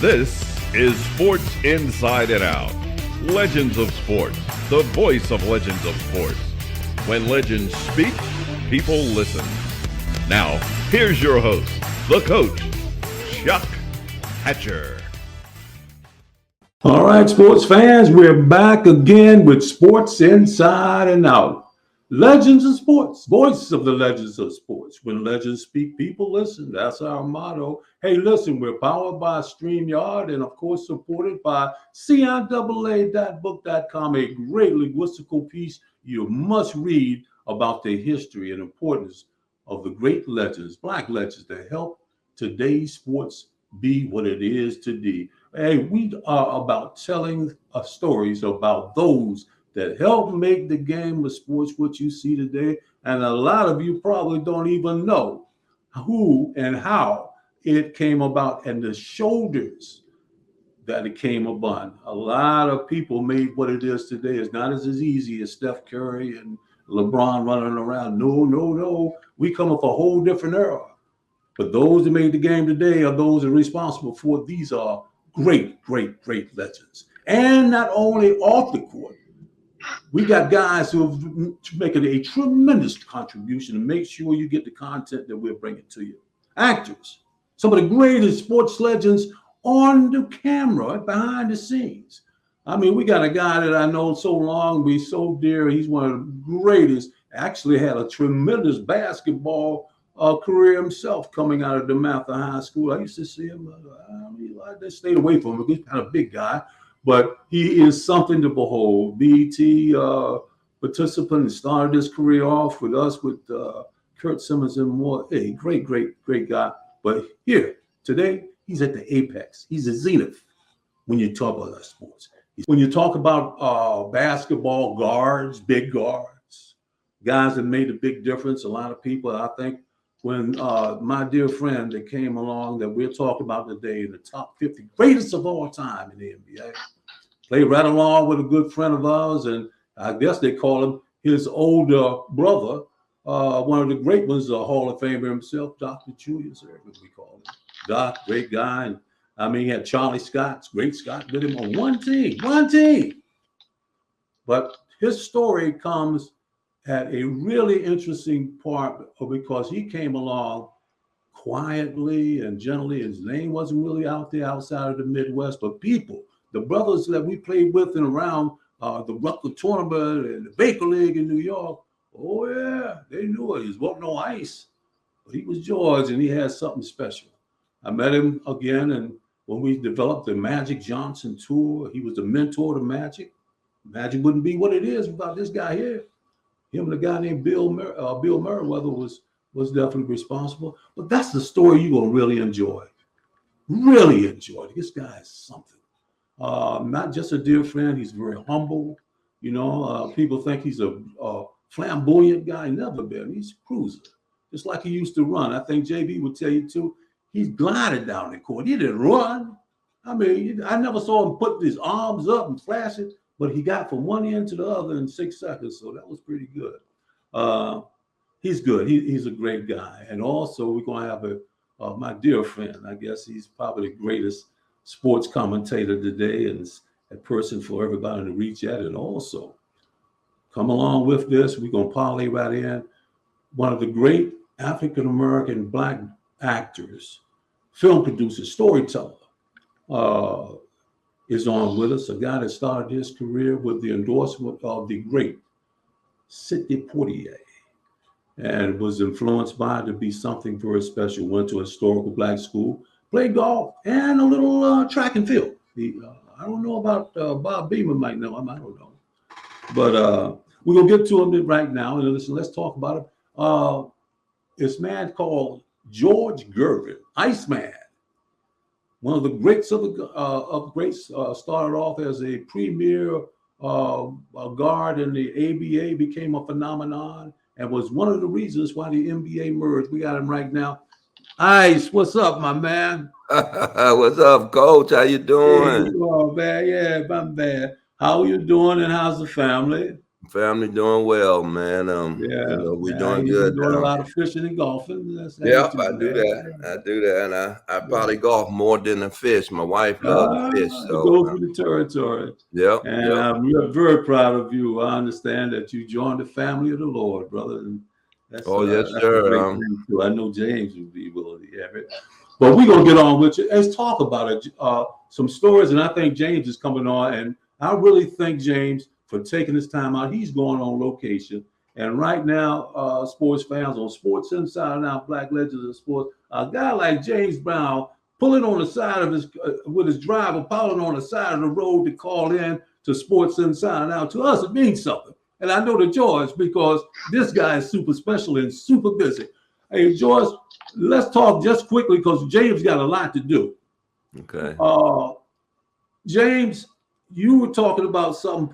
This is Sports Inside and Out. Legends of Sports, the voice of Legends of Sports. When legends speak, people listen. Now, here's your host, the coach, Chuck Hatcher. All right, sports fans, we're back again with Sports Inside and Out. Legends of Sports, voice of the Legends of Sports. When legends speak, people listen. That's our motto. Hey, listen, we're powered by StreamYard and, of course, supported by CIAA.book.com, a great linguistical piece you must read about the history and importance of the great legends, Black legends, that help today's sports be what it is today. Hey, we are about telling stories about those that help make the game of sports what you see today. And a lot of you probably don't even know who and how it came about and the shoulders that it came upon. A lot of people made what it is today. It's not as easy as Steph Curry and LeBron running around. No. We come up a whole different era. But those that made the game today are those that are responsible for it. These are great legends. And not only off the court, we got guys who have making a tremendous contribution to make sure you get the content that we're bringing to you. Actors, some of the greatest sports legends on the camera, behind the scenes. I mean, we got a guy that I know so long, we so dear. He's one of the greatest. Actually had a tremendous basketball career himself coming out of DeMatha High School. I used to see him. I just stayed away from him. He's kind of a big guy. But he is something to behold. BET participant and started his career off with us with Kurt Simmons and more. Hey, great guy. But here, today, he's at the apex. He's a zenith when you talk about sports. When you talk about basketball guards, big guards, guys that made a big difference, a lot of people, I think, when my dear friend that came along that we're talking about today, the top 50 greatest of all time in the NBA, played right along with a good friend of ours, and I guess they call him his older brother, one of the great ones, the Hall of Famer himself, Dr. Julius Erving, we call him. Doc, great guy. And I mean, he had Charlie Scott, great Scott, with him on one team. But his story comes at a really interesting part because he came along quietly and gently. His name wasn't really out there outside of the Midwest, but people, the brothers that we played with and around the Rucker tournament and the Baker League in New York, oh yeah, they knew it. He wasn't no ice, but he was George and he had something special. I met him again, and when we developed the Magic Johnson tour, he was the mentor to Magic. Magic wouldn't be what it is without this guy here. Him and a guy named Bill Merriweather was definitely responsible. But that's the story you're going to really enjoy. Really enjoy. This guy is something. Not just a dear friend. He's very humble. You know, people think he's a flamboyant guy. Never been. He's a cruiser. Just like he used to run. I think JB would tell you, too. He's glided down the court. He didn't run. I mean, I never saw him put his arms up and flash it. But he got from one end to the other in 6 seconds, so that was pretty good. He's good. He's a great guy. And also, we're going to have my dear friend. I guess he's probably the greatest sports commentator today and a person for everybody to reach at. And also, come along with this. We're going to parlay right in. One of the great African-American Black actors, film producer, storyteller, is on with us, a guy that started his career with the endorsement of the great Sidney Poitier and was influenced by it to be something very special. Went to a historical Black school, played golf, and a little track and field. I don't know about Bob Beeman might know him, I don't know. But we're going to get to him right now. And listen, let's talk about him. This man called George GERVIN, Iceman. One of the greats of greats, started off as a premier guard in the ABA, became a phenomenon, and was one of the reasons why the NBA merged. We got him right now. Ice, what's up, my man? What's up, Coach? How you doing? Hey, man. Yeah, I'm bad. How are you doing, and how's the family? Family doing well, man. Yeah, We yeah. doing You've been good. doing a lot of fishing and golfing. That ain't Yep, too I do that. bad. I do that, and I Yeah. probably golf more than the fish. My wife loves to fish, It so goes with the territory. yep, And yep. I'm very proud of you. I understand that you joined the family of the Lord, brother. And Oh yes, that's a sir. great thing too. I know James would be willing to have it. But we're gonna get on with it. Let's talk about it. Some stories, and I think James is coming on. And I really thank James for taking his time out. He's going on location. And right now, sports fans on Sports Inside Now, Black Legends of Sports, a guy like James Brown pulling on the side of his with his driver, pulling on the side of the road to call in to Sports Inside Now. To us, it means something. And I know to George because this guy is super special and super busy. Hey, George, let's talk just quickly because James got a lot to do. Okay. James, you were talking about something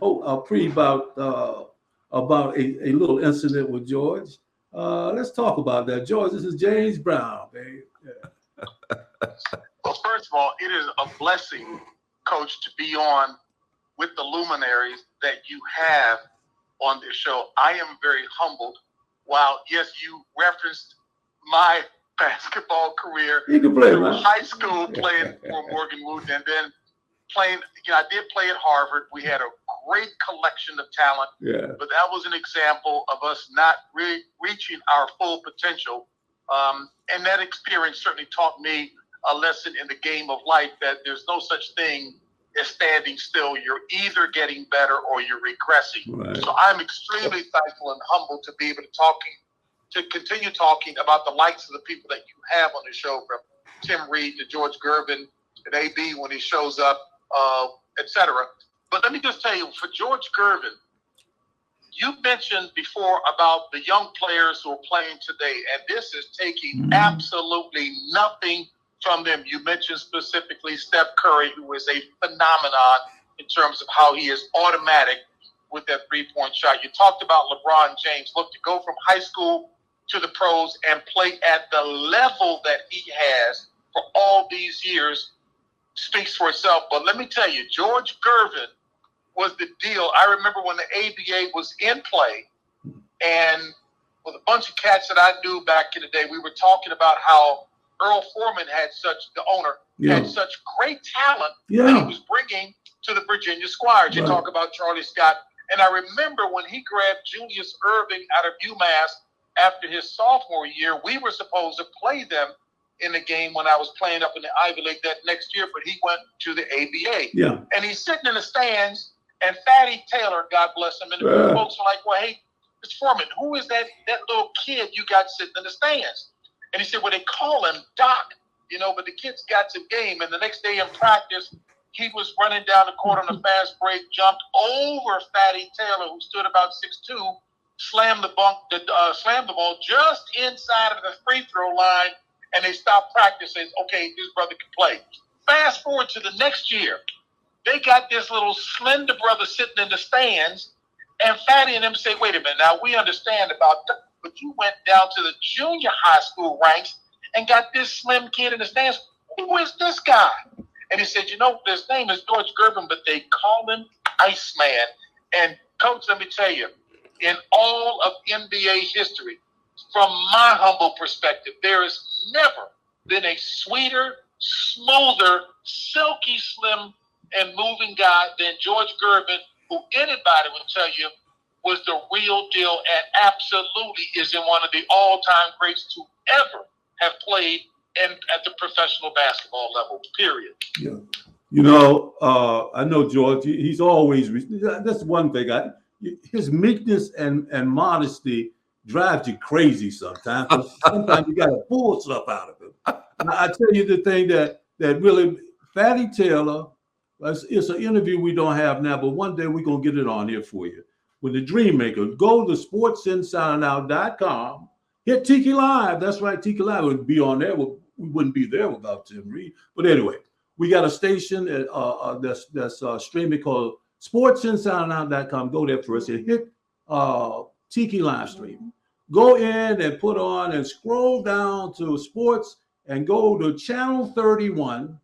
about a little incident with George. Let's talk about that. George, this is James Brown, babe. Yeah. Well, first of all, it is a blessing, Coach, to be on with the luminaries that you have on this show. I am very humbled. While, yes, you referenced my basketball career You can play, through man. high school playing for Morgan Wooten, and then playing, I did play at Harvard. We had a great collection of talent, Yeah. but that was an example of us not really reaching our full potential. And that experience certainly taught me a lesson in the game of life that there's no such thing as standing still. You're either getting better or you're regressing. Right. So I'm extremely thankful and humbled to be able to continue talking about the likes of the people that you have on the show, from Tim Reid to George Gervin and AB when he shows up, etc. But let me just tell you, for George Gervin, you mentioned before about the young players who are playing today, and this is taking absolutely nothing from them. You mentioned specifically Steph Curry, who is a phenomenon in terms of how he is automatic with that three-point shot. You talked about LeBron James. Look, to go from high school to the pros and play at the level that he has for all these years speaks for itself. But let me tell you, George Gervin was the deal. I remember when the ABA was in play, and with a bunch of cats that I knew back in the day, we were talking about how Earl Foreman the owner, had such great talent that he was bringing to the Virginia Squires. You talk about Charlie Scott. And I remember when he grabbed Julius Erving out of UMass after his sophomore year, we were supposed to play them in the game when I was playing up in the Ivy League that next year, but he went to the ABA. Yeah. And he's sitting in the stands, and Fatty Taylor, God bless him, and the folks are like, well, hey, Mr. Foreman, who is that little kid you got sitting in the stands? And he said, well, they call him Doc, but the kid's got some game. And the next day in practice, he was running down the court on a fast break, jumped over Fatty Taylor, who stood about 6'2", slammed the ball just inside of the free throw line, and they stopped practice and said, okay, this brother can play. Fast forward to the next year, they got this little slender brother sitting in the stands, and Fatty and them say, wait a minute, now we understand about that, but you went down to the junior high school ranks and got this slim kid in the stands. Who is this guy? And he said, his name is George Gervin, but they call him Iceman. And, Coach, let me tell you, in all of NBA history, from my humble perspective, there has never been a sweeter, smoother, silky, slim, and moving guy than George Gervin, who anybody would tell you was the real deal and absolutely is in one of the all-time greats to ever have played at the professional basketball level, period. Yeah. I know George, he's always, that's one thing, his meekness and modesty drives you crazy sometimes. Sometimes you got to pull stuff out of him. I tell you the thing that really, Fatty Taylor, it's an interview we don't have now, but one day we're going to get it on here for you. With the Dream Maker, go to sportsinsidernow.com, hit Tiki Live. That's right, Tiki Live would be on there. We wouldn't be there without Tim Reid. But anyway, we got a station that's streaming called sportsinsidernow.com. Go there first and hit Tiki Live stream. Go in and put on and scroll down to sports and go to channel 31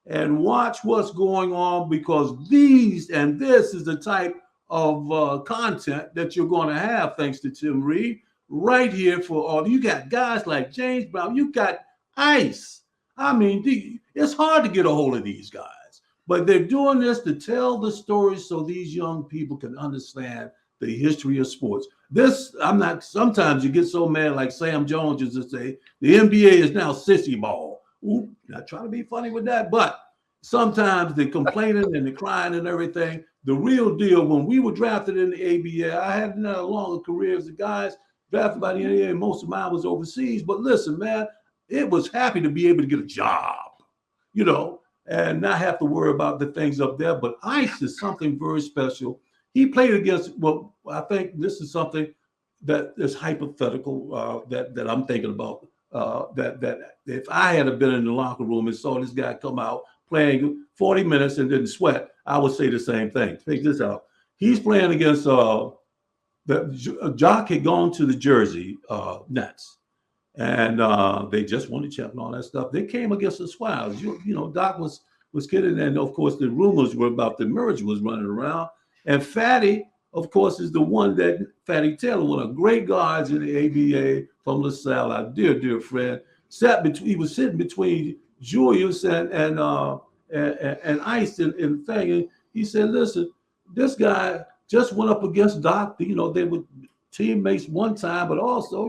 and watch what's going on, because this is the type of content that you're going to have thanks to Tim Reid right here for all. You got guys like James Brown. You got Ice. I mean, it's hard to get a hold of these guys, but they're doing this to tell the stories so these young people can understand the history of sports. Sometimes you get so mad, like Sam Jones used to say, the NBA is now sissy ball. Ooh, not trying to be funny with that, but sometimes they're complaining and they're crying and everything. The real deal, when we were drafted in the ABA, I had not a longer career as the guys drafted by the NBA. Most of mine was overseas. But listen, man, it was happy to be able to get a job, and not have to worry about the things up there. But Ice is something very special. He played against, well, I think this is something that is hypothetical that I'm thinking about. That if I had been in the locker room and saw this guy come out playing 40 minutes and didn't sweat, I would say the same thing. Check this out. He's playing against Jock had gone to the Jersey Nets, and they just won the champ and all that stuff. They came against the Swallows. Doc was kidding, and of course the rumors were about the merger was running around. And Fatty, of course, is the one that Fatty Taylor, one of the great guards in the ABA from LaSalle, our dear friend, he was sitting between Julius and Ice in thing. And he said, listen, this guy just went up against Doc. They were teammates one time, but also,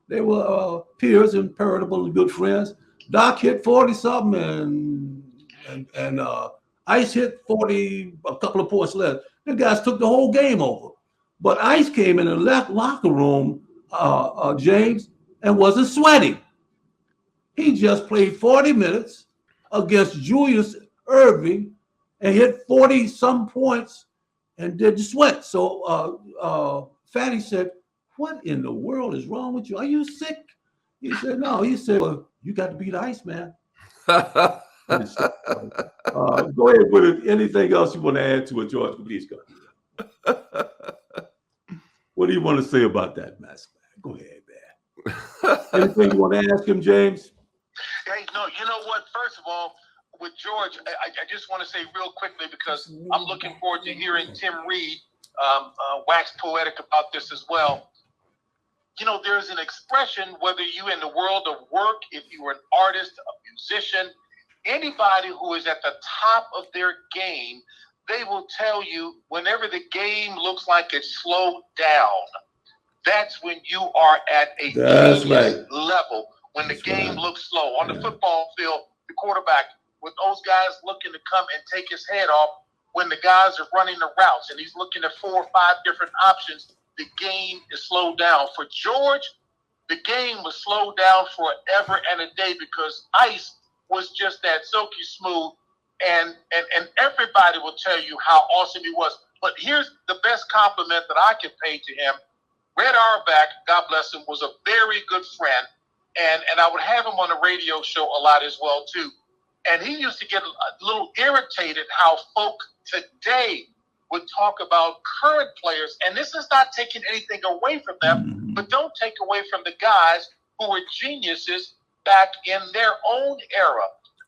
they were peers and peritable and good friends. Doc hit 40-something and Ice hit 40, a couple of points left. The guys took the whole game over. But Ice came in and left locker room, James, and wasn't sweating. He just played 40 minutes against Julius Erving and hit 40-some points and didn't sweat. So Fatty said, what in the world is wrong with you? Are you sick? He said, no. He said, well, you got to beat Iceman. Go ahead with anything else you want to add to it, George. Please go. What do you want to say about that, Master? Go ahead, man. Anything you want to ask him, James? Hey, no, you know what? First of all, with George, I just want to say real quickly, because I'm looking forward to hearing Tim Reid wax poetic about this as well. There's an expression, whether you in the world of work, if you were an artist, a musician, anybody who is at the top of their game, they will tell you whenever the game looks like it's slowed down, that's when you are at a genius level. When the game looks slow. On the football field, the quarterback, with those guys looking to come and take his head off, when the guys are running the routes and he's looking at 4 or 5 different options, the game is slowed down. For George, the game was slowed down forever and a day because Ice was just that silky smooth, and everybody will tell you how awesome he was. But here's the best compliment that I can pay to him. Red Auerbach, God bless him, was a very good friend, and I would have him on the radio show a lot as well too. And he used to get a little irritated how folk today would talk about current players, and this is not taking anything away from them, but don't take away from the guys who were geniuses back in their own era.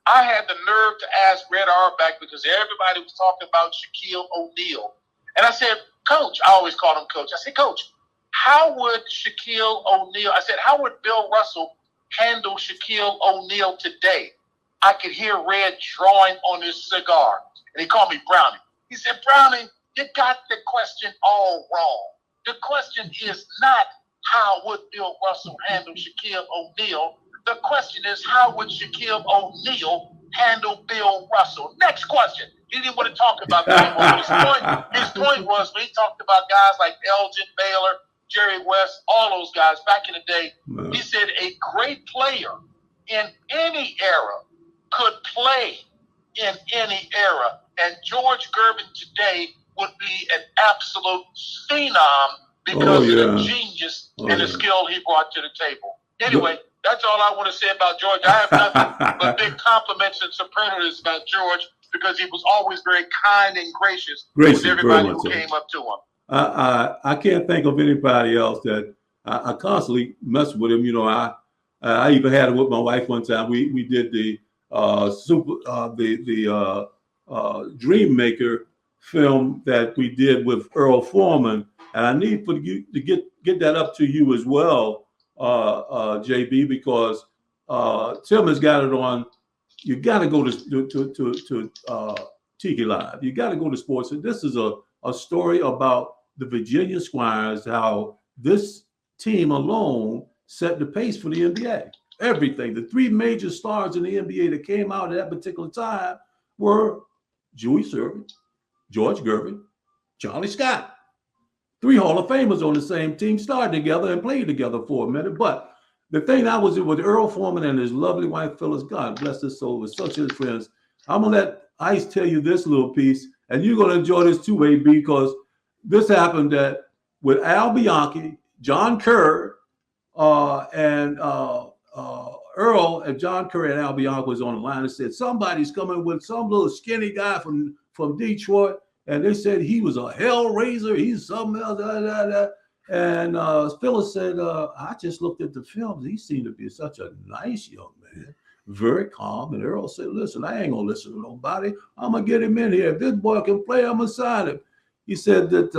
I had the nerve to ask Red Auerbach because everybody was talking about Shaquille O'Neal. And I said, Coach, I always called him Coach. I said, Coach, how would Shaquille O'Neal, I said, how would Bill Russell handle Shaquille O'Neal today? I could hear Red drawing on his cigar. And he called me Brownie. He said, Brownie, you got the question all wrong. The question is not how would Bill Russell handle Shaquille O'Neal. The question is, how would Shaquille O'Neal handle Bill Russell? Next question. He didn't want to talk about that. His point was when he talked about guys like Elgin Baylor, Jerry West, all those guys back in the day, he said a great player in any era could play in any era. And George Gervin today would be an absolute phenom because of the genius and the skill he brought to the table. Anyway, that's all I want to say about George. I have nothing but big compliments and superlatives about George because he was always very kind and gracious with everybody who came up to him. I can't think of anybody else that I constantly mess with him. I even had it with my wife one time. We did the Dream Maker film that we did with Earl Foreman, and I need for you to get that up to you as well, JB, because Tim has got it on. You got to go to Tiki Live. You got to go to sports. And this is a story about the Virginia Squires, how this team alone set the pace for the NBA. Everything. The three major stars in the NBA that came out at that particular time were Julius Erving, George Gervin, Charlie Scott. Three Hall of Famers on the same team, started together and played together for a minute. But the thing I was with Earl Foreman and his lovely wife, Phyllis, God bless his soul, with such his friends. I'm going to let Ice tell you this little piece, and you're going to enjoy this too, AB, because this happened with Al Bianchi, John Kerr, and Earl and John Kerr and Al Bianchi was on the line and said, somebody's coming with some little skinny guy from Detroit, and they said he was a hell raiser, he's something else, And Phyllis said, I just looked at the films. He seemed to be such a nice young man, very calm. And Earl said, listen, I ain't going to listen to nobody. I'm going to get him in here. If this boy can play, I'm going to sign him. He said that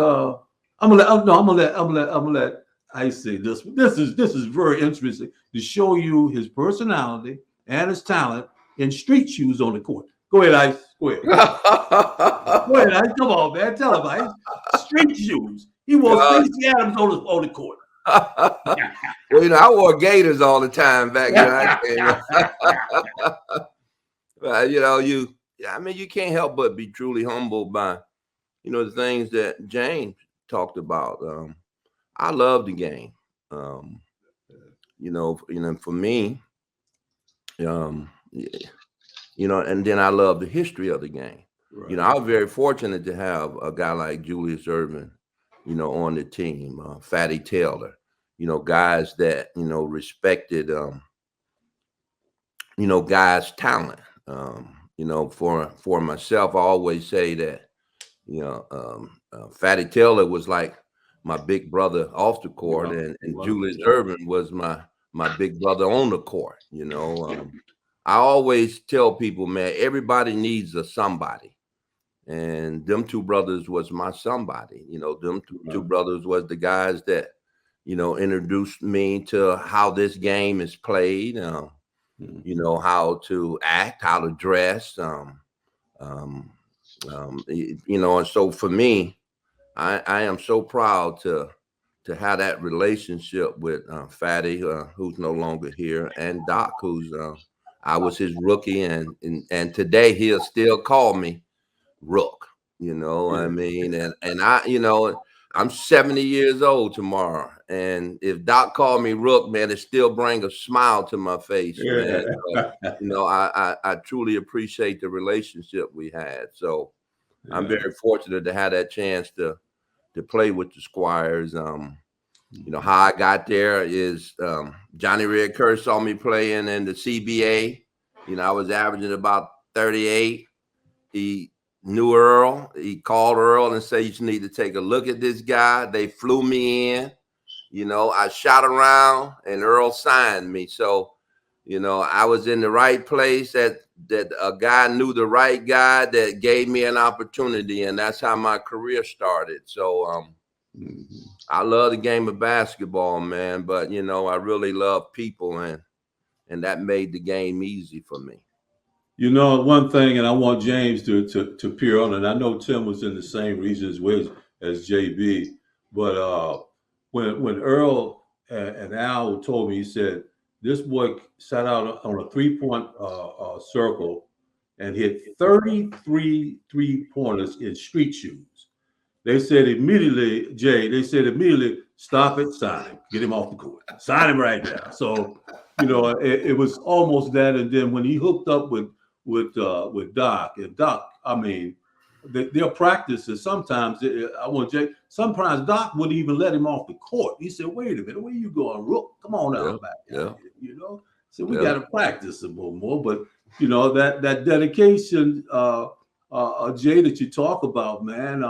I'm going to let Ice say this. This is very interesting to show you his personality and his talent in street shoes on the court. Go ahead, Ice. Go ahead. Go ahead, Ice. Come on, man. Tell him, Ice. Street shoes. He wore Stacey Adams on the court. Well, you know, I wore gaiters all the time back then. But, you know, you can't help but be truly humbled by, you know, the things that James talked about. I love the game. You know, for me, you know, and then I love the history of the game. Right. You know, I was very fortunate to have a guy like Julius Erving, you know, on the team, Fatty Taylor, you know, guys that, you know, respected, you know, guys' talent. You know, for myself, I always say that, you know, Fatty Taylor was like my big brother off the court, and Julius Erving was my big brother on the court. You know, I always tell people, man, everybody needs a somebody. And them two brothers was my somebody. You know, them two brothers was the guys that, you know, introduced me to how this game is played, you know, how to act, how to dress, you know, and so for me, I am so proud to have that relationship with Fatty, who's no longer here, and Doc, who's I was his rookie, and today he'll still call me Rook, you know. I mean, and I, you know, I'm 70 years old tomorrow, and if Doc called me Rook, man, it still brings a smile to my face, man. But, you know, I truly appreciate the relationship we had. So I'm very fortunate to have that chance to play with the Squires. You know, how I got there is Johnny Red Kerr saw me playing in the CBA. You know, I was averaging about 38. He knew Earl. He called Earl and said, you need to take a look at this guy. They flew me in. You know, I shot around and Earl signed me. So, you know, I was in the right place, that a guy knew the right guy that gave me an opportunity, and that's how my career started. So I love the game of basketball, man, but, you know, I really love people, and that made the game easy for me. You know, one thing, and I want James to peer on, and I know Tim was in the same region as JB, but when Earl and Al told me, he said, this boy sat out on a three-point circle and hit 33 three-pointers in street shoes. They said immediately, stop it, sign him, get him off the court, sign him right now. So, you know, it was almost that. And then when he hooked up with Doc, and Doc, I mean, their practices sometimes, sometimes Doc wouldn't even let him off the court. He said, wait a minute, where you going, Rook? Come on out back. You know, so we got to practice a little more. But, you know, that dedication, Jay, that you talk about, man,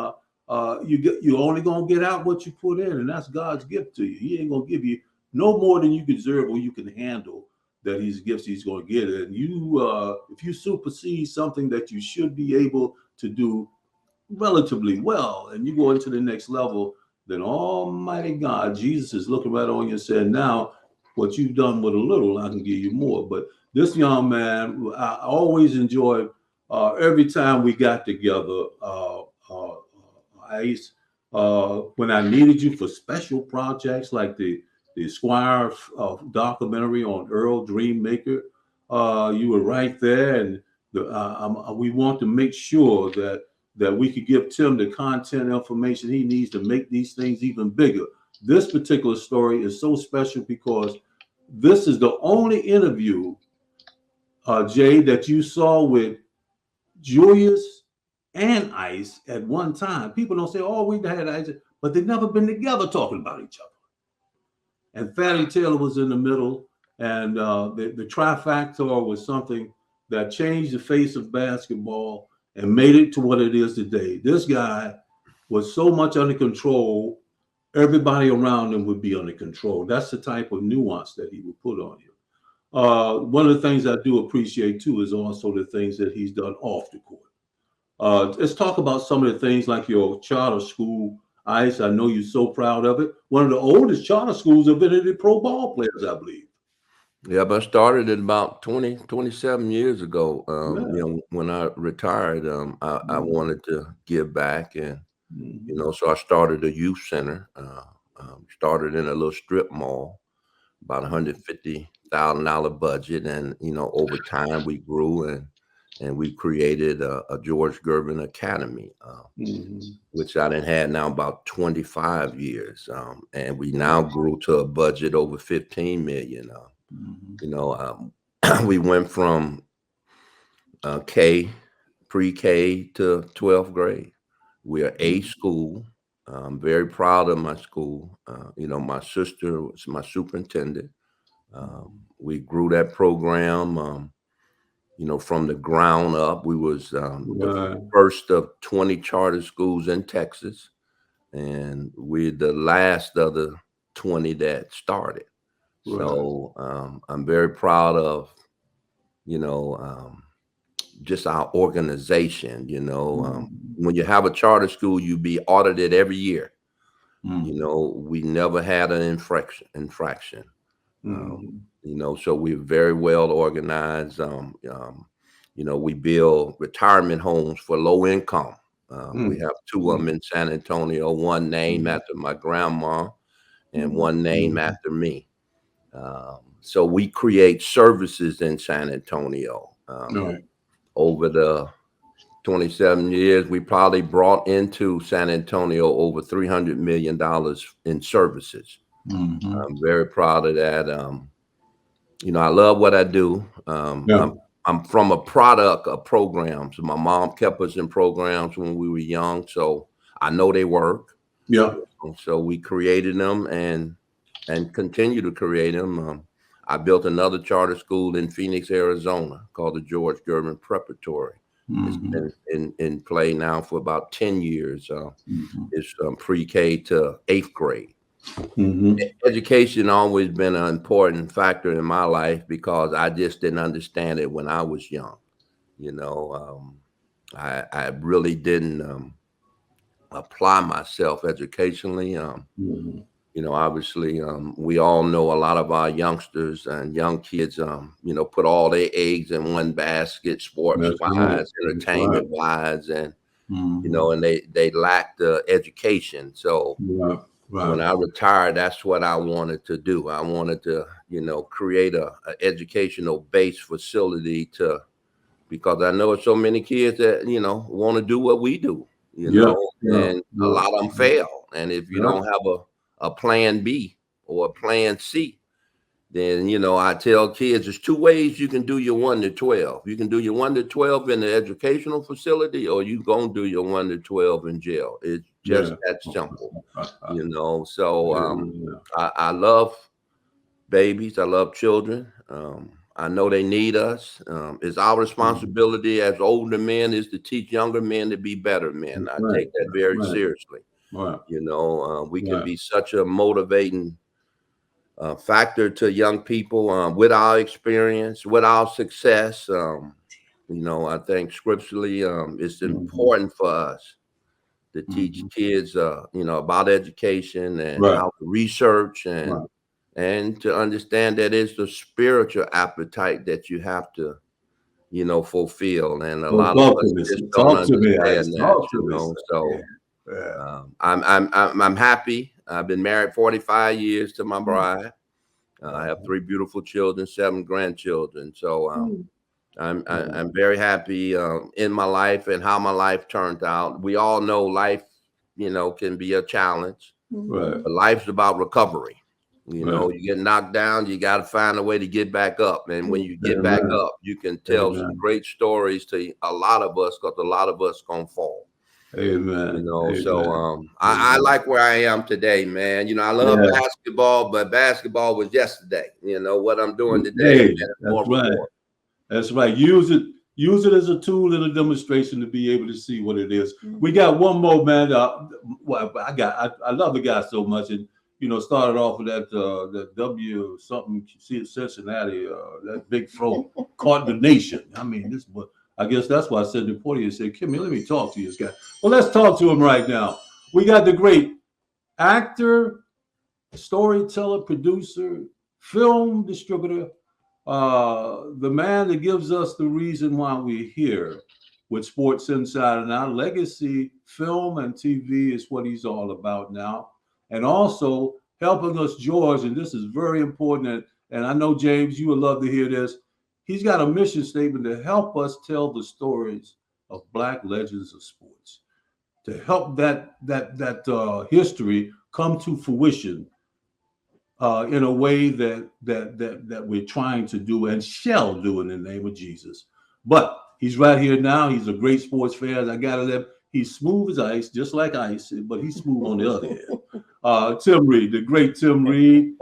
you're only going to get out what you put in, and that's God's gift to you. He ain't going to give you no more than you deserve or you can handle. That his gifts he's going to get. And you, if you supersede something that you should be able to do, relatively well, and you go into the next level, then Almighty God, Jesus is looking right on you and saying, now what you've done with a little, I can give you more. But this young man, I always enjoyed every time we got together. Ice, when I needed you for special projects like the Squire documentary on Earl Dreammaker, you were right there, and we want to make sure that we could give Tim the content information he needs to make these things even bigger. This particular story is so special because this is the only interview, Jay, that you saw with Julius and Ice at one time. People don't say, "Oh, we had Ice," but they've never been together talking about each other. And Fatty Taylor was in the middle, and the trifactor was something that changed the face of basketball and made it to what it is today. This guy was so much under control, everybody around him would be under control. That's the type of nuance that he would put on you. One of the things I do appreciate too is also the things that he's done off the court. Let's talk about some of the things like your charter school, Ice. I know you're so proud of it. One of the oldest charter schools have been the pro ball players, I believe. Yeah, but I started it about 27 years ago. When I retired, I wanted to give back, and so I started a youth center. Started in a little strip mall, about $150,000 budget, and over time we grew, and we created a George Gervin Academy, which I done had now about 25 years, and we now grew to a budget over 15 million. We went from pre-K to 12th grade. We are a school. I'm very proud of my school. My sister was my superintendent. We grew that program, from the ground up. We was the first of 20 charter schools in Texas, and we're the last of the 20 that started. So I'm very proud of, just our organization. When you have a charter school, you be audited every year. We never had an infraction. So we're very well organized. We build retirement homes for low income. We have two of them in San Antonio, one named after my grandma and one named after me. So we create services in San Antonio. Over the 27 years, we probably brought into San Antonio over $300 million in services. I'm very proud of that. I love what I do. I'm from a product of programs. My mom kept us in programs when we were young, so I know they work. So we created them and continue to create them. I built another charter school in Phoenix, Arizona, called the George Gervin Preparatory. It's been in play now for about 10 years. It's pre-K to 8th grade. Education always been an important factor in my life because I just didn't understand it when I was young. I really didn't apply myself educationally. Obviously, we all know a lot of our youngsters and young kids, put all their eggs in one basket, sports-wise, entertainment-wise, and, and they lack the education. So when I retired, that's what I wanted to do. I wanted to, create a educational base facility because I know so many kids that, want to do what we do, and a lot of them fail. And if you don't have a plan B or a plan C, then, I tell kids there's two ways you can do your 1 to 12. You can do your 1 to 12 in the educational facility, or you going to do your 1 to 12 in jail. It's just that simple, So I love babies. I love children. I know they need us. It's our responsibility as older men is to teach younger men to be better men. I take that very seriously. We can be such a motivating factor to young people with our experience, with our success. I think scripturally, it's important for us to teach kids, about education and Right. how to research Right. and to understand that it's the spiritual appetite that you have to, fulfill. And a Well, lot of talk us to me. just don't Talk to me, understand Ice. that, Talk to me. So Yeah. I'm happy. I've been married 45 years to my bride. I have 3 beautiful children, 7 grandchildren. So I'm very happy in my life and how my life turned out. We all know life, can be a challenge, Right. but life's about recovery. Right. You get knocked down, you got to find a way to get back up. And when you get back Amen. up, you can tell some Amen. great stories to a lot of us, because a lot of us gonna fall. Amen. So Amen. I like where I am today, man. I love Yeah. basketball, but basketball was yesterday. What I'm doing today, Hey, man, is more that's right. reward. That's right. Use it as a tool and a demonstration to be able to see what it is. We got one more, man. Well, I love the guy so much, and started off with that W something Cincinnati, that big throw caught the nation. I mean, this, but I guess that's why I said to Portia and said, Kimmy, let me talk to this guy. Well, let's talk to him right now. We got the great actor, storyteller, producer, film distributor, the man that gives us the reason why we're here with Sports Inside and Out. Legacy film and TV is what he's all about now. And also helping us, George, and this is very important. And I know, James, you would love to hear this. He's got a mission statement to help us tell the stories of Black legends of sports, to help that history come to fruition in a way that we're trying to do and shall do in the name of Jesus. But he's right here now. He's a great sports fan. I gotta let him. He's smooth as ice, just like ice, but he's smooth on the other end. Tim Reid, the great Tim Reid.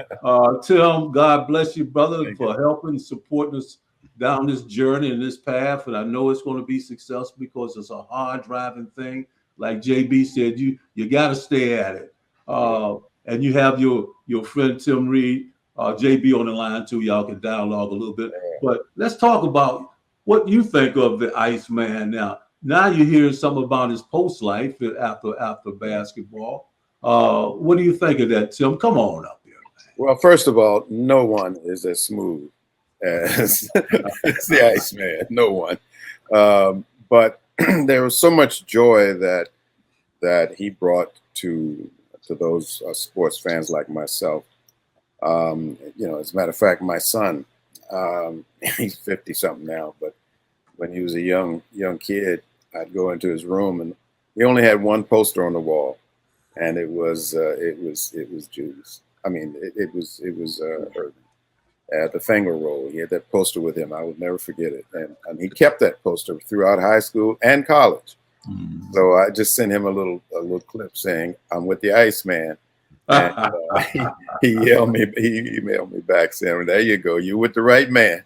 Tim, God bless you, brother, for helping, supporting us down this journey and this path. And I know it's going to be successful because it's a hard driving thing. Like JB said, you got to stay at it. And you have your friend Tim Reid, JB on the line too. Y'all can dialogue a little bit. But let's talk about what you think of the Iceman now. Now you're hearing something about his post life after basketball. What do you think of that, Tim? Come on up here. Well, first of all, no one is as smooth as the Iceman. No one. But there was so much joy that he brought to those sports fans like myself. As a matter of fact, my son, he's 50 something now, but when he was a young kid, I'd go into his room and he only had one poster on the wall, and it was Judas. I mean, it was Irvin. At the finger roll, he had that poster with him. I would never forget it, and he kept that poster throughout high school and college. So I just sent him a little clip saying, "I'm with the Iceman," and he emailed me back saying, "There you go, you're with the right man."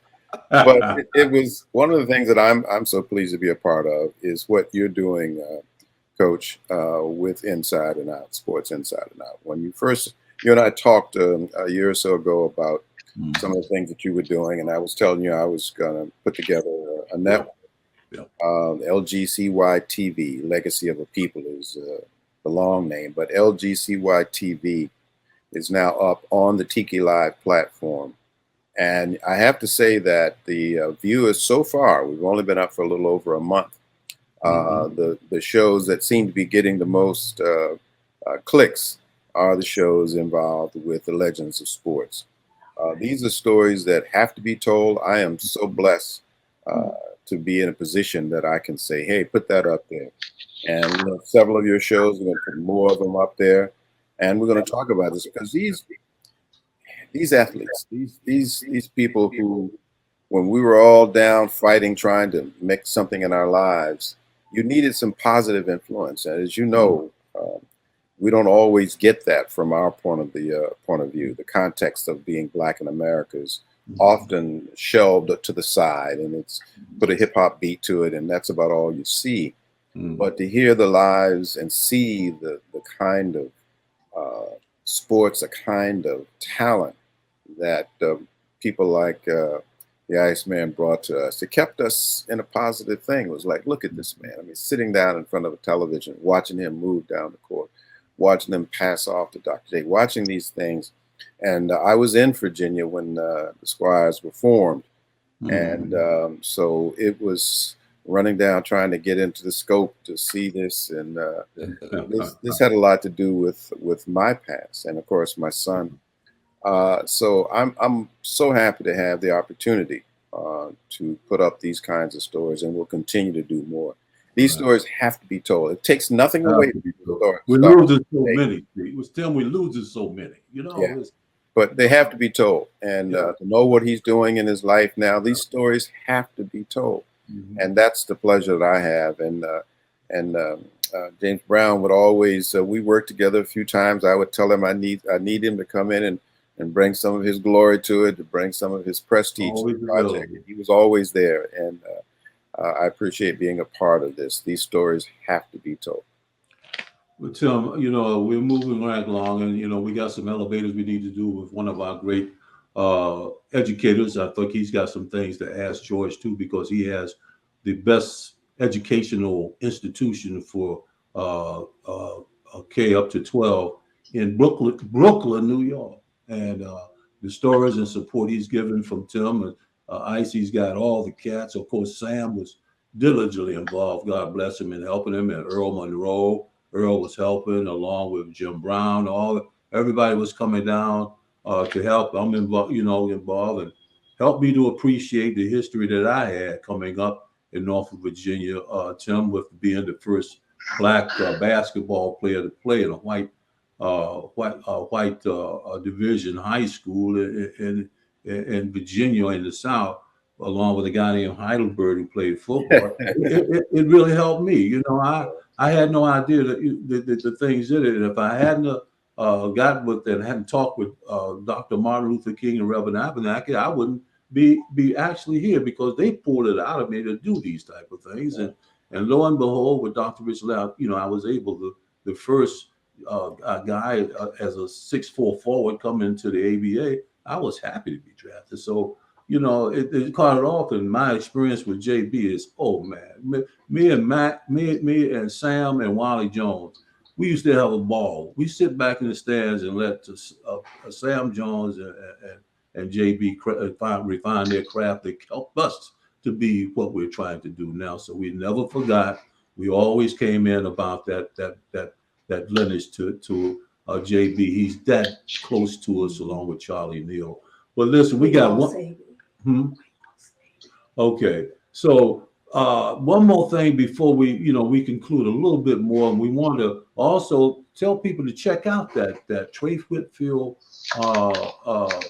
But it was one of the things that I'm so pleased to be a part of is what you're doing, Coach, with Inside and Out, Sports Inside and Out. When you and I talked a year or so ago about some of the things that you were doing, and I was telling you I was going to put together a network. LGCY TV, Legacy of a People is the long name, but LGCY TV is now up on the Tiki Live platform. And I have to say that the viewers so far, we've only been up for a little over a month. The shows that seem to be getting the most clicks are the shows involved with the legends of sports. These are stories that have to be told. I am so blessed to be in a position that I can say, hey, put that up there. And several of your shows, we're going to put more of them up there. And we're going to talk about this because these athletes, these people who, when we were all down fighting, trying to make something in our lives, you needed some positive influence. And as you know, we don't always get that from our point of view. The context of being Black in America is often shelved to the side, and it's put a hip hop beat to it, and that's about all you see. But to hear the lives and see the kind of sports, a kind of talent that people like the Iceman brought to us. It kept us in a positive thing. It was like, look at this man. I mean, sitting down in front of a television, watching him move down the court, watching him pass off to Dr. J, watching these things. And I was in Virginia when the Squires were formed. And so it was running down, trying to get into the scope to see this. And this had a lot to do with my past and, of course, my son. So I'm so happy to have the opportunity to put up these kinds of stories, and we'll continue to do more. These stories have to be told. It takes nothing away from the story. We're losing so many. We're losing so many. You know, yeah. But they have to be told, and to know what he's doing in his life now, these stories have to be told, and that's the pleasure that I have. And James Brown would always. We worked together a few times. I would tell him I need him to come in and bring some of his glory to it, to bring some of his prestige to the project. He was always there, and I appreciate being a part of this. These stories have to be told. Well, Tim, you know, we're moving right along, and, you know, we got some elevators we need to do with one of our great educators. I think he's got some things to ask George, too, because he has the best educational institution for K up to 12 in Brooklyn, New York. And the stories and support he's given from Tim, and Icy's got all the cats. Of course, Sam was diligently involved, God bless him, in helping him, and Earl Monroe. Earl was helping, along with Jim Brown. Everybody was coming down to help. I'm involved, and helped me to appreciate the history that I had coming up in Norfolk, Virginia. Tim, with being the first Black basketball player to play in a white division high school in Virginia in the South, along with a guy named Heidelberg who played football. it really helped me. You know, I had no idea that the things in it. And if I hadn't got with and hadn't talked with Dr. Martin Luther King and Reverend Abernathy, I wouldn't be actually here, because they pulled it out of me to do these type of things. And lo and behold, with Dr. Rich Loud, I was able to, the first guy as a 6'4" forward come into the ABA, I was happy to be drafted. So, it caught it off. And my experience with JB is, oh man, me and Matt, me and Sam and Wally Jones, we used to have a ball. We sit back in the stands and let Sam Jones and JB refine their craft. They helped us to be what we're trying to do now. So we never forgot. We always came in about that lineage to JB. He's that close to us, along with Charlie Neal. But listen, we got one. Okay, so one more thing before we conclude a little bit more, and we want to also tell people to check out that Trey Whitfield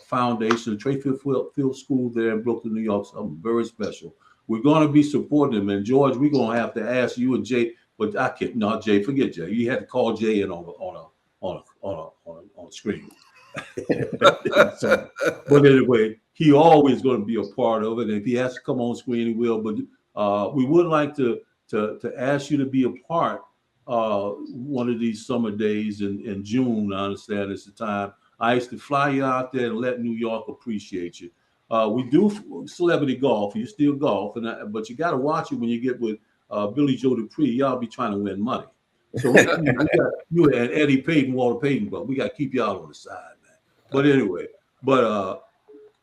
Foundation, Trey Whitfield School there in Brooklyn, New York. Something very special. We're going to be supporting them, and George, we're going to have to ask you and Jay. But I can't. No, Jay, forget Jay. You had to call Jay in on a screen. So, but anyway, he always going to be a part of it. And if he has to come on screen, he will. But we would like to ask you to be a part one of these summer days in June. I understand it's the time. I used to fly you out there and let New York appreciate you. We do celebrity golf. You still golf, but you got to watch it when you get with Billy Joe Dupree. Y'all be trying to win money. So we got you and Eddie Payton, Walter Payton, but we got to keep y'all on the side, man. But anyway,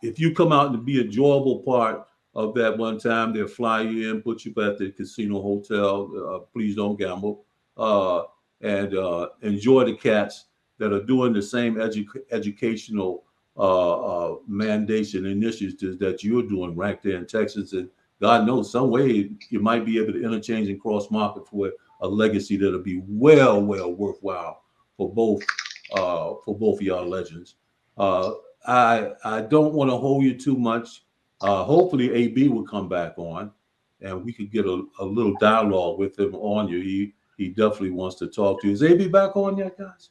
if you come out and be an enjoyable part of that one time, they'll fly you in, put you at the casino hotel. Please don't gamble, and enjoy the cats that are doing the same educational mandates and initiatives that you're doing right there in Texas. And God knows, some way you might be able to interchange and cross market for a legacy that'll be well worthwhile for both of y'all legends. I don't want to hold you too much. Hopefully AB will come back on, and we could get a little dialogue with him on you. He definitely wants to talk to you. Is AB back on yet, guys?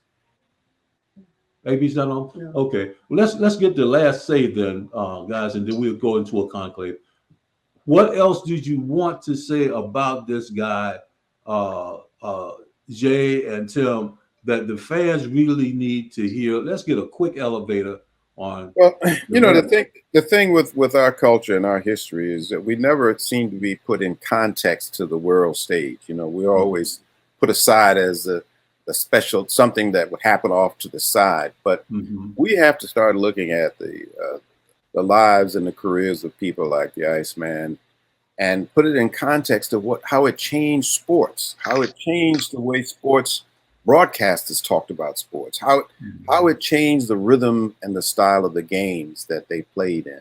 AB's not on? Yeah. Okay. Well, let's get the last say then, guys, and then we'll go into a conclave. What else did you want to say about this guy, Jay and Tim, that the fans really need to hear? Let's get a quick elevator on. Well, you know, the thing with our culture and our history is that we never seem to be put in context to the world stage. You know, we're always put aside as a special something that would happen off to the side. But we have to start looking at the lives and the careers of people like the Iceman and put it in context of how it changed sports, how it changed the way sports broadcasters talked about sports, how it changed the rhythm and the style of the games that they played in.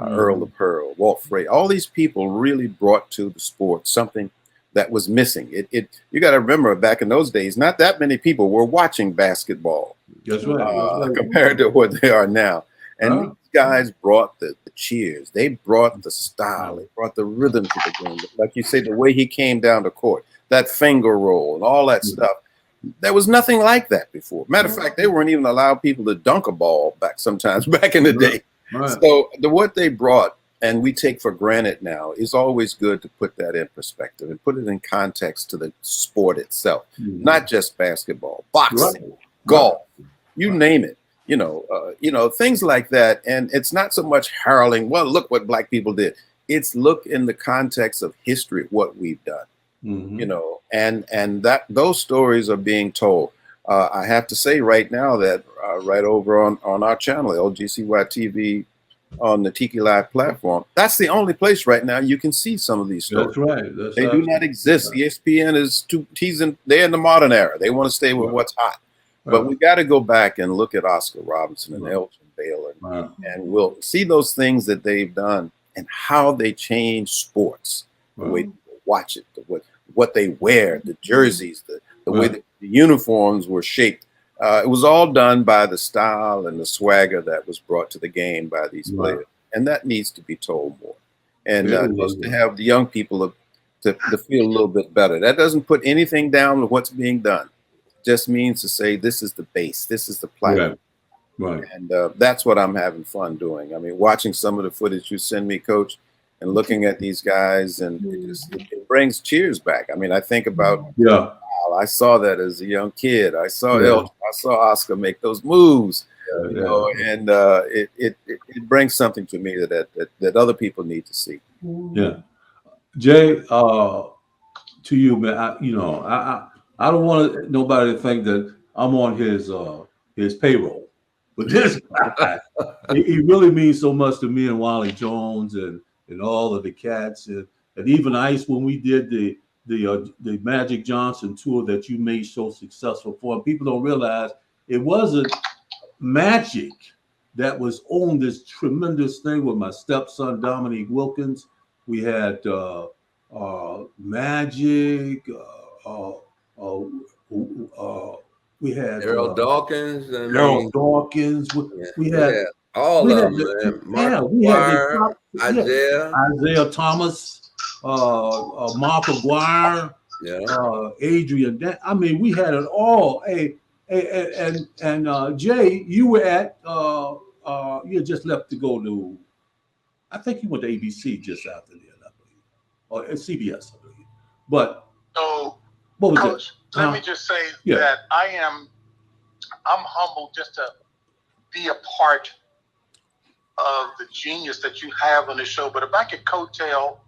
Earl the Pearl, Walt Frey, all these people really brought to the sport something that was missing. You got to remember, back in those days, not that many people were watching basketball. That's right. Compared to what they are now. And these guys brought the cheers. They brought the style. They brought the rhythm to the game. Like you say, the way he came down the court, that finger roll and all that stuff. There was nothing like that before. Matter of fact, they weren't even allowed people to dunk a ball back in the day. So what they brought, and we take for granted now, is always good to put that in perspective and put it in context to the sport itself. Not just basketball, boxing, golf, you name it. You know, things like that. And it's not so much heralding, well, look what black people did. It's look in the context of history, what we've done. You know, and that those stories are being told. I have to say right now that right over on our channel, LGCY TV, on the Tiki Live platform, that's the only place right now you can see some of these stories. That's right. They do not exist. ESPN is they're in the modern era. They want to stay with what's hot. But we got to go back and look at Oscar Robertson and Elgin Baylor, and we'll see those things that they've done and how they change sports, the way people watch it, what they wear, the jerseys, the way the uniforms were shaped. It was all done by the style and the swagger that was brought to the game by these players, and that needs to be told more. And just to have the young people to feel a little bit better. That doesn't put anything down with what's being done. Just means to say this is the base, this is the platform. And that's what I'm having fun doing. I mean, watching some of the footage you send me, Coach, and looking at these guys, and it brings cheers back. I mean, I think about I saw that as a young kid. I saw I saw Oscar make those moves, you know, and it brings something to me that other people need to see. Yeah, Jay, to you, man. I don't want nobody to think that I'm on his payroll, but this guy, he really means so much to me and Wally Jones and all of the cats and even Ice when we did the Magic Johnson tour that you made so successful for. People don't realize it wasn't Magic that was on this tremendous thing with my stepson Dominique Wilkins. We had Magic. We had Errol Dawkins. Errol Dawkins. We had all of them, man. Mark McGuire, Isaiah Thomas, Mark McGuire, Adrian. I mean, we had it all. And Jay, you were at you just left to go to. I think you went to ABC just after then, I believe, or CBS, I believe. But what was Coach, it? Let me just say that I'm humbled just to be a part of the genius that you have on the show. But if I could coattail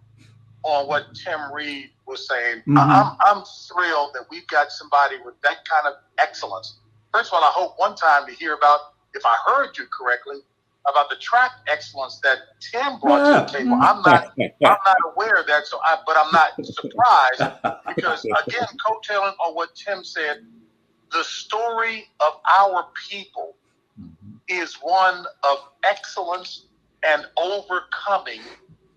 on what Tim Reid was saying, I'm thrilled that we've got somebody with that kind of excellence. First of all, I hope one time to hear about, if I heard you correctly, about the track excellence that Tim brought to the table. I'm not aware of that, but I'm not surprised because, again, coattailing on what Tim said, the story of our people is one of excellence and overcoming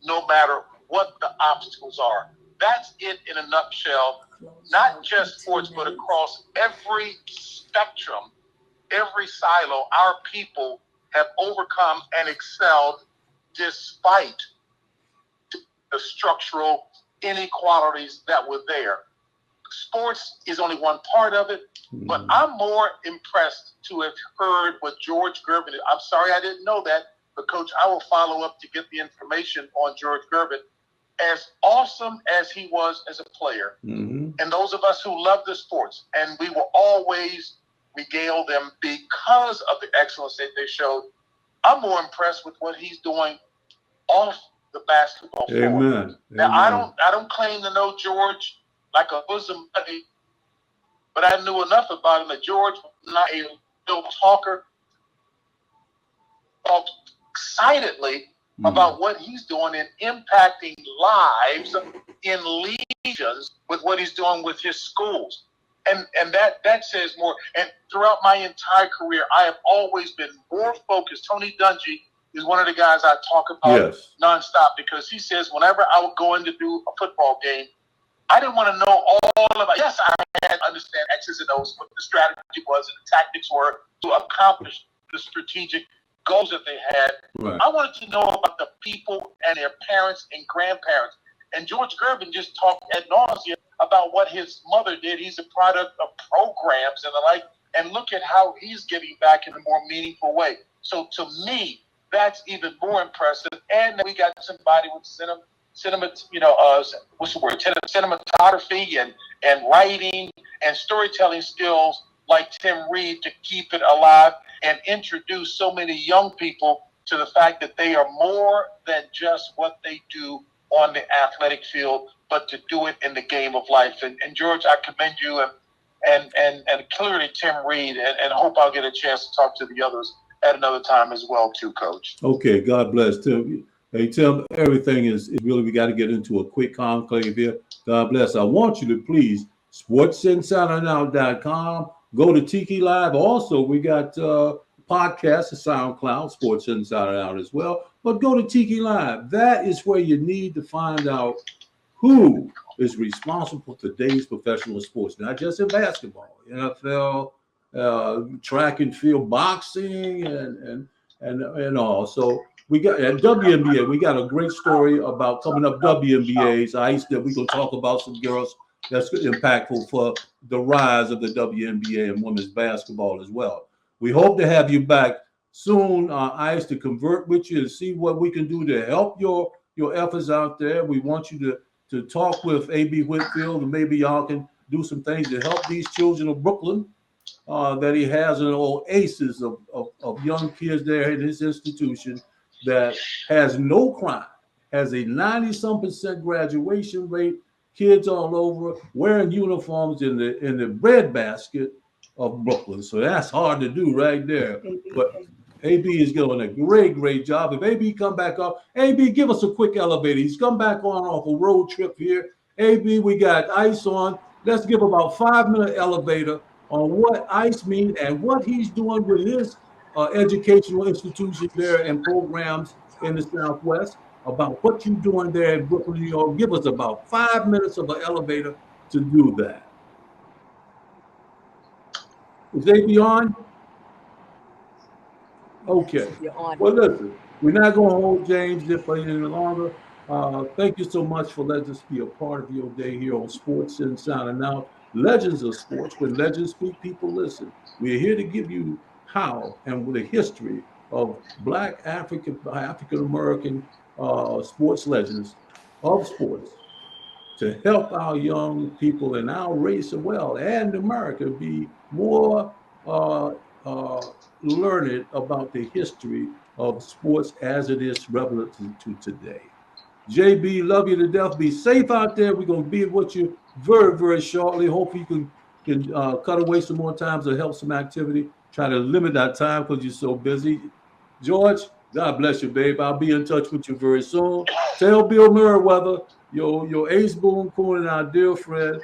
no matter what the obstacles are. That's it in a nutshell, not just sports, but across every spectrum, every silo, our people have overcome and excelled despite the structural inequalities that were there. Sports is only one part of it, but I'm more impressed to have heard what George Gervin, I'm sorry I didn't know that, but Coach, I will follow up to get the information on George Gervin. As awesome as he was as a player, and those of us who love the sports, and we will always regale them because of the excellence that they showed. I'm more impressed with what he's doing off the basketball floor. Amen. Now, I don't claim to know George like a bosom buddy, but I knew enough about him that George was not a real talker. Talked excitedly about what he's doing in impacting lives in legions with what he's doing with his schools. And that says more. And throughout my entire career, I have always been more focused. Tony Dungy is one of the guys I talk about nonstop, because he says whenever I would go in to do a football game, I didn't want to know all about. Yes, I had to understand X's and O's, what the strategy was and the tactics were to accomplish the strategic goals that they had. Right. I wanted to know about the people and their parents and grandparents. And George GERVIN just talked ad nauseum about what his mother did. He's a product of programs and the like. And look at how he's giving back in a more meaningful way. So to me, that's even more impressive. And we got somebody with cinematography and writing and storytelling skills like Tim Reid to keep it alive and introduce so many young people to the fact that they are more than just what they do on the athletic field, but to do it in the game of life. And George, I commend you and clearly Tim Reid, and hope I'll get a chance to talk to the others at another time as well too, Coach. Okay, God bless, Tim. Hey, Tim, everything is really, we got to get into a quick conclave here. God bless. I want you to please, sportsinsideout.com, go to Tiki Live. Also, we got podcasts, SoundCloud, Sports Inside Out as well. But go to Tiki Live. That is where you need to find out who is responsible for today's professional sports, not just in basketball, NFL, track and field, boxing, and all. So we got at WNBA, we got a great story about coming up WNBA's Ice that we're going to talk about some girls that's impactful for the rise of the WNBA and women's basketball as well. We hope to have you back soon, Ice, to convert with you and see what we can do to help your efforts out there. We want you to talk with A.B. Whitfield, and maybe y'all can do some things to help these children of Brooklyn that he has an oasis of young kids there in his institution that has no crime, has a 90-some% graduation rate, kids all over wearing uniforms in the breadbasket of Brooklyn. So that's hard to do right there. But AB is doing a great job. If AB come back up, AB, give us a quick elevator. He's come back on off a road trip here. AB, we got Ice on. Let's give about 5-minute elevator on what Ice means and what he's doing with his educational institutions there and programs in the Southwest, about what you're doing there in Brooklyn, New York. Give us about 5 minutes of an elevator to do that. Is AB on? Okay. You're on. Well, listen, we're not going to hold James there for any longer. Thank you so much for letting us be a part of your day here on Sports Inside and Out. Legends of Sports. When legends speak, people listen. We're here to give you how and the history of Black African-American sports legends of sports to help our young people in our race as well and America be more learned about the history of sports as it is relevant to today. JB, love you to death. Be safe out there. We're going to be with you very shortly. Hope you can cut away some more times to help some activity. Try to limit that time because you're so busy. George, God bless you, babe. I'll be in touch with you very soon. Tell Bill Merriweather, your ace boom coon and our dear friend,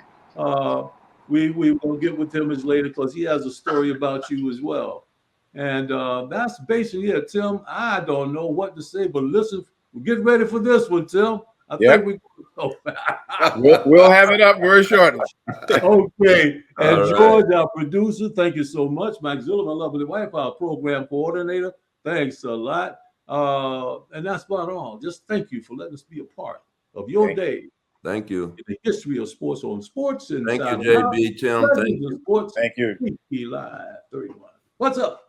we will get with him as later because he has a story about you as well. And that's basically it, Tim. I don't know what to say, but listen, get ready for this one, Tim. I think we'll have it up very shortly. Okay. And All George, right. our producer, thank you so much. Mike Zilla, my lovely wife, our program coordinator. Thanks a lot. And that's about all. Just thank you for letting us be a part of your day. Thank you. In the history of sports on Sports. And Thank you, JB, Tim. Thank you. Sports. Thank you. Live 31. What's up?